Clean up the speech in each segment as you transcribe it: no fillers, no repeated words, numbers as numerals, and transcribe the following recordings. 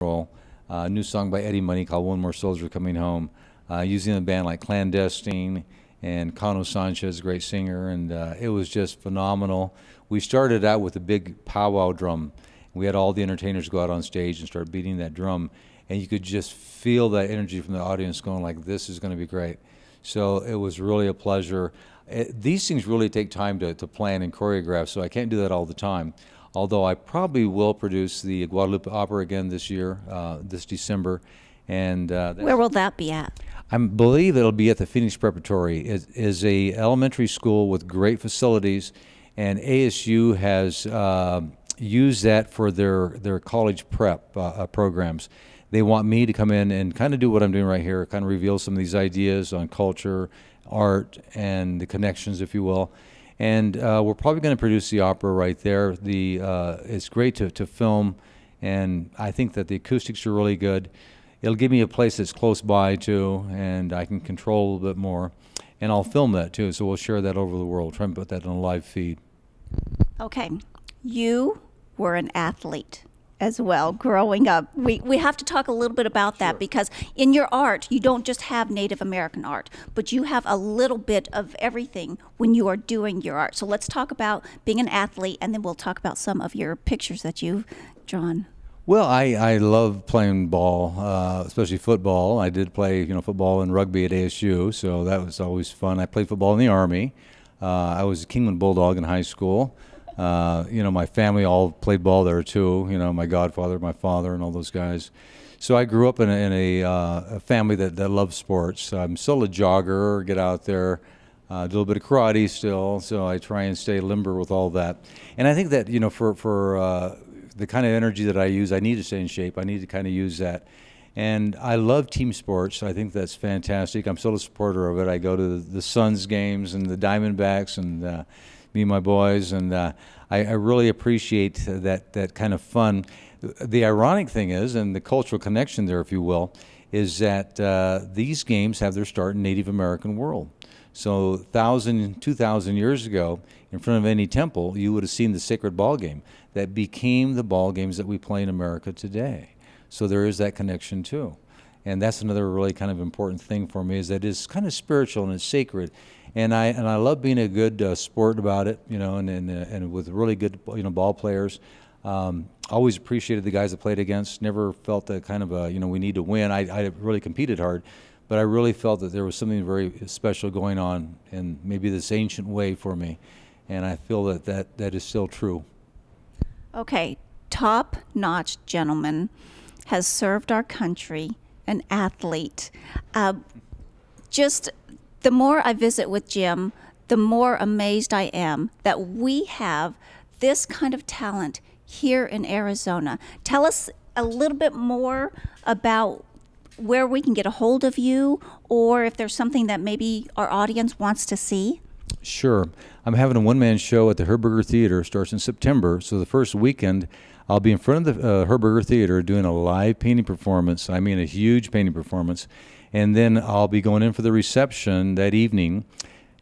roll. A new song by Eddie Money called One More Soldier Coming Home, using a band like Clandestine and Cano Sanchez, a great singer, and it was just phenomenal. We started out with a big powwow drum. We had all the entertainers go out on stage and start beating that drum, and you could just feel that energy from the audience going like, this is going to be great. So it was really a pleasure. These things really take time to plan and choreograph, so I can't do that all the time. Although I probably will produce the Guadalupe Opera again this year, this December. And where will that be at? I believe it'll be at the Phoenix Preparatory. It is a elementary school with great facilities, and ASU has used that for their college prep programs. They want me to come in and kind of do what I'm doing right here, kind of reveal some of these ideas on culture, art, and the connections, if you will. And we're probably going to produce the opera right there. It's great to film, and I think that the acoustics are really good. It'll give me a place that's close by too, and I can control a little bit more. And I'll film that too, so we'll share that over the world, try and put that on a live feed. Okay, you were an athlete as well growing up. We have to talk a little bit about that, because in your art, you don't just have Native American art, but you have a little bit of everything when you are doing your art. So let's talk about being an athlete, and then we'll talk about some of your pictures that you've drawn. Well, I love playing ball, especially football. I did play football and rugby at ASU, so that was always fun. I played football in the Army. I was a Kingman Bulldog in high school. My family all played ball there too. My godfather, my father, and all those guys. So I grew up in a family that loves sports. I'm still a jogger, get out there, do a little bit of karate still. So I try and stay limber with all that. And I think that for the kind of energy that I use, I need to stay in shape. I need to kind of use that. And I love team sports. I think that's fantastic. I'm still a supporter of it. I go to the Suns games and the Diamondbacks and me and my boys, and I really appreciate that kind of fun. The ironic thing is, and the cultural connection there, if you will, is that these games have their start in Native American world. So 1,000, 2,000 years ago, in front of any temple, you would have seen the sacred ball game that became the ball games that we play in America today. So there is that connection too. And that's another really kind of important thing for me, is that it's kind of spiritual and it's sacred. And I love being a good sport about it, and with really good ball players. Always appreciated the guys I played against. Never felt that kind of we need to win. I really competed hard, but I really felt that there was something very special going on in maybe this ancient way for me, and I feel that is still true. Okay, top-notch gentleman, has served our country, an athlete. Just the more I visit with Jim, the more amazed I am that we have this kind of talent here in Arizona. Tell us a little bit more about where we can get a hold of you, or if there's something that maybe our audience wants to see. Sure. I'm having a one-man show at the Herberger Theater. Starts in September. So the first weekend, I'll be in front of the Herberger Theater doing a live painting performance. I mean, a huge painting performance. And then I'll be going in for the reception that evening.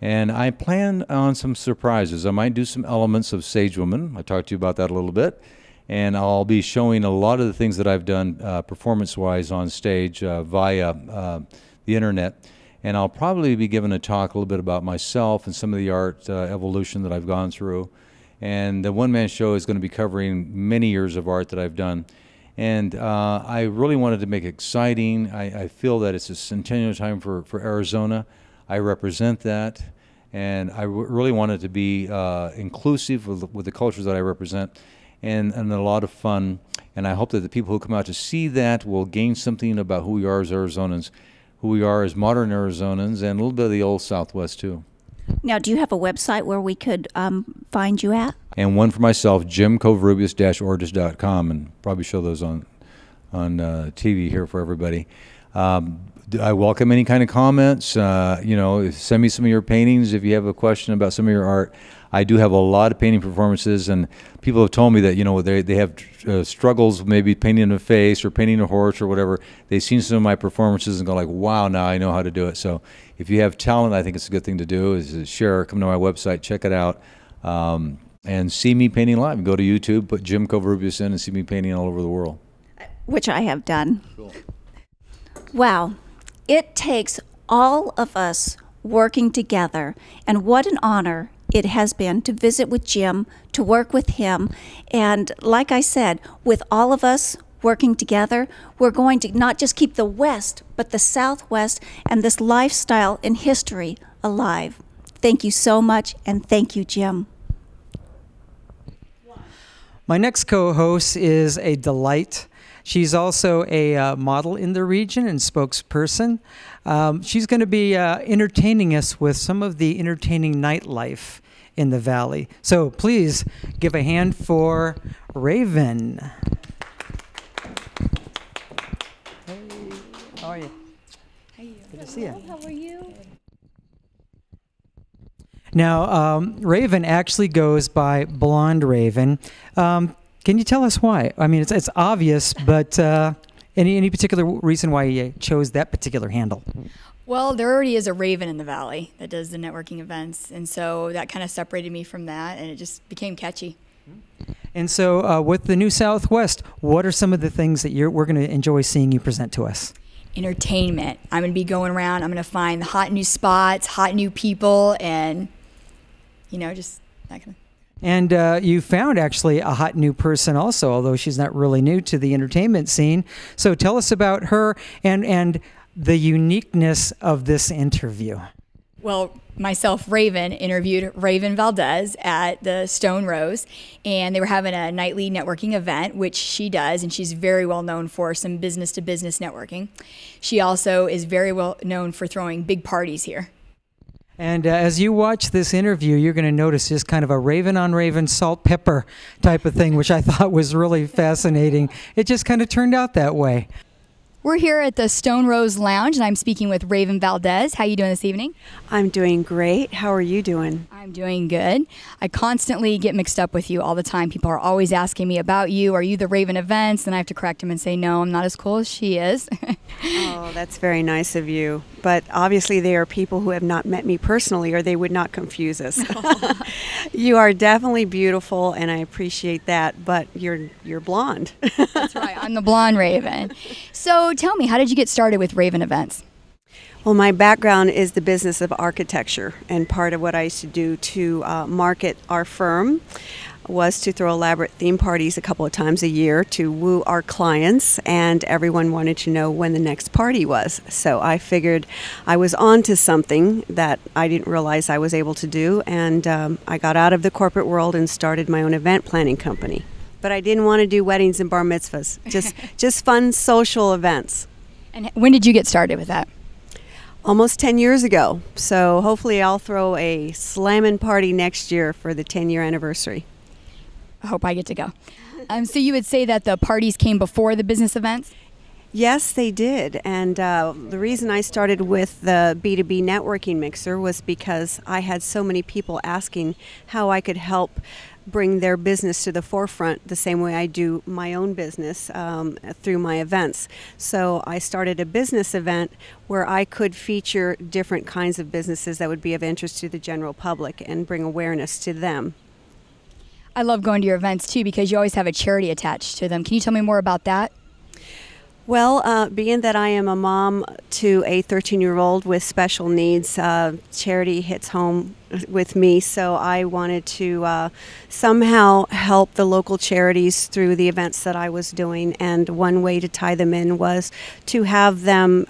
And I plan on some surprises. I might do some elements of Sage Woman. I talked to you about that a little bit. And I'll be showing a lot of the things that I've done performance-wise on stage via the internet. And I'll probably be giving a talk a little bit about myself and some of the art evolution that I've gone through. And the one-man show is going to be covering many years of art that I've done. And I really wanted to make it exciting. I feel that it's a centennial time for Arizona. I represent that. And I really wanted to be inclusive with the cultures that I represent, and a lot of fun. And I hope that the people who come out to see that will gain something about who we are as Arizonans, who we are as modern Arizonans, and a little bit of the old Southwest too. Now, do you have a website where we could find you at? And one for myself, jimcoverubius-ortis.com, and probably show those on TV here for everybody. I welcome any kind of comments. Send me some of your paintings if you have a question about some of your art. I do have a lot of painting performances, and people have told me that they have struggles maybe painting a face or painting a horse or whatever. They've seen some of my performances and go like, wow, now I know how to do it. So if you have talent, I think it's a good thing to do, is to share. Come to my website, check it out, and see me painting live. Go to YouTube, put Jim Coverubius in, and see me painting all over the world. which I have done. Cool. Wow, it takes all of us working together, and what an honor it has been to visit with Jim, to work with him, and like I said, with all of us working together, we're going to not just keep the West, but the Southwest and this lifestyle and history alive. Thank you so much, and thank you, Jim. My next co-host is a delight. She's also a model in the region and spokesperson. She's going to be entertaining us with some of the entertaining nightlife in the Valley. So please give a hand for Raven. Hey, how are you? Hey. Good to see you. How are you? Now, Raven actually goes by Blonde Raven. Can you tell us why? I mean, it's obvious, but any particular reason why you chose that particular handle? Well, there already is a Raven in the Valley that does the networking events, and so that kind of separated me from that, and it just became catchy. And so with the New Southwest, what are some of the things that we're going to enjoy seeing you present to us? Entertainment. I'm going to be going around. I'm going to find hot new spots, hot new people, and, just that kind of. And you found actually a hot new person also, although she's not really new to the entertainment scene. So tell us about her and the uniqueness of this interview. Well, myself, Raven, interviewed Raven Valdez at the Stone Rose, and they were having a nightly networking event, which she does, and she's very well known for some business-to-business networking. She also is very well known for throwing big parties here. And as you watch this interview, you're going to notice just kind of a raven-on-raven, salt-pepper type of thing, which I thought was really fascinating. It just kind of turned out that way. We're here at the Stone Rose Lounge, and I'm speaking with Raven Valdez. How are you doing this evening? I'm doing great. How are you doing? I'm doing good. I constantly get mixed up with you all the time. People are always asking me about you. Are you the Raven Events? And I have to correct them and say, no, I'm not as cool as she is. Oh, that's very nice of you. But obviously they are people who have not met me personally, or they would not confuse us. You are definitely beautiful, and I appreciate that, but you're blonde. That's right. I'm the blonde Raven. So tell me, how did you get started with Raven Events? Well, my background is the business of architecture, and part of what I used to do to market our firm was to throw elaborate theme parties a couple of times a year to woo our clients, and everyone wanted to know when the next party was. So I figured I was on to something that I didn't realize I was able to do, and I got out of the corporate world and started my own event planning company. But I didn't want to do weddings and bar mitzvahs, just fun social events. And when did you get started with that? Almost 10 years ago. So hopefully I'll throw a slammin' party next year for the 10-year anniversary. I hope I get to go. So you would say that the parties came before the business events? Yes, they did. And the reason I started with the B2B networking mixer was because I had so many people asking how I could help bring their business to the forefront the same way I do my own business through my events. So I started a business event where I could feature different kinds of businesses that would be of interest to the general public and bring awareness to them. I love going to your events too because you always have a charity attached to them. Can you tell me more about that? Well, being that I am a mom to a 13-year-old with special needs, charity hits home with me, so I wanted to somehow help the local charities through the events that I was doing, and one way to tie them in was to have them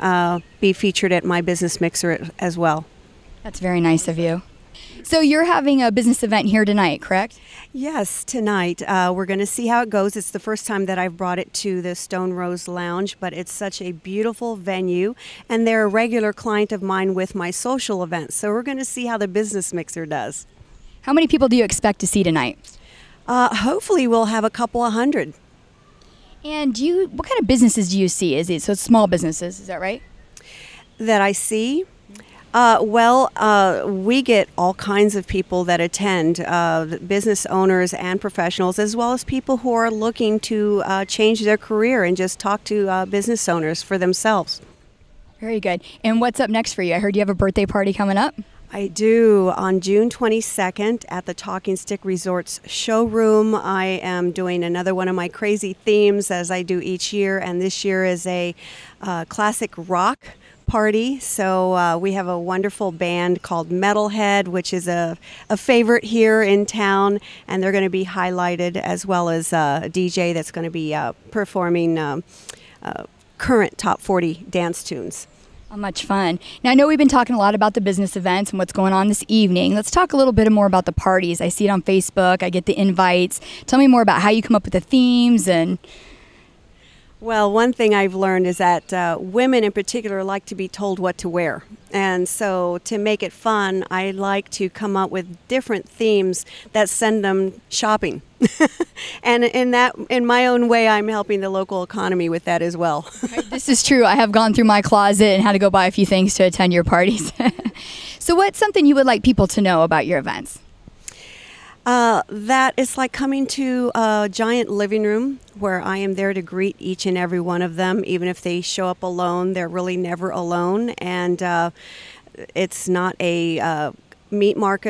be featured at my business mixer as well. That's very nice of you. So you're having a business event here tonight, correct? Yes, tonight. We're going to see how it goes. It's the first time that I've brought it to the Stone Rose Lounge, but it's such a beautiful venue, and they're a regular client of mine with my social events. So we're going to see how the business mixer does. How many people do you expect to see tonight? Hopefully we'll have a couple of hundred. And what kind of businesses do you see? So it's small businesses, is that right? That I see? We get all kinds of people that attend, business owners and professionals, as well as people who are looking to change their career and just talk to business owners for themselves. Very good. And what's up next for you? I heard you have a birthday party coming up. I do. On June 22nd at the Talking Stick Resorts showroom, I am doing another one of my crazy themes as I do each year, and this year is a classic rock party. So we have a wonderful band called Metalhead, which is a favorite here in town, and they're going to be highlighted, as well as a DJ that's going to be performing current top 40 dance tunes. How much fun. Now, I know we've been talking a lot about the business events and what's going on this evening. Let's talk a little bit more about the parties. I see it on Facebook. I get the invites. Tell me more about how you come up with the themes. And well, one thing I've learned is that women in particular like to be told what to wear. And so to make it fun, I like to come up with different themes that send them shopping. And in my own way, I'm helping the local economy with that as well. this is true. I have gone through my closet and had to go buy a few things to attend your parties. So what's something you would like people to know about your events? That it's like coming to a giant living room where I am there to greet each and every one of them. Even if they show up alone, they're really never alone. And it's not a meat market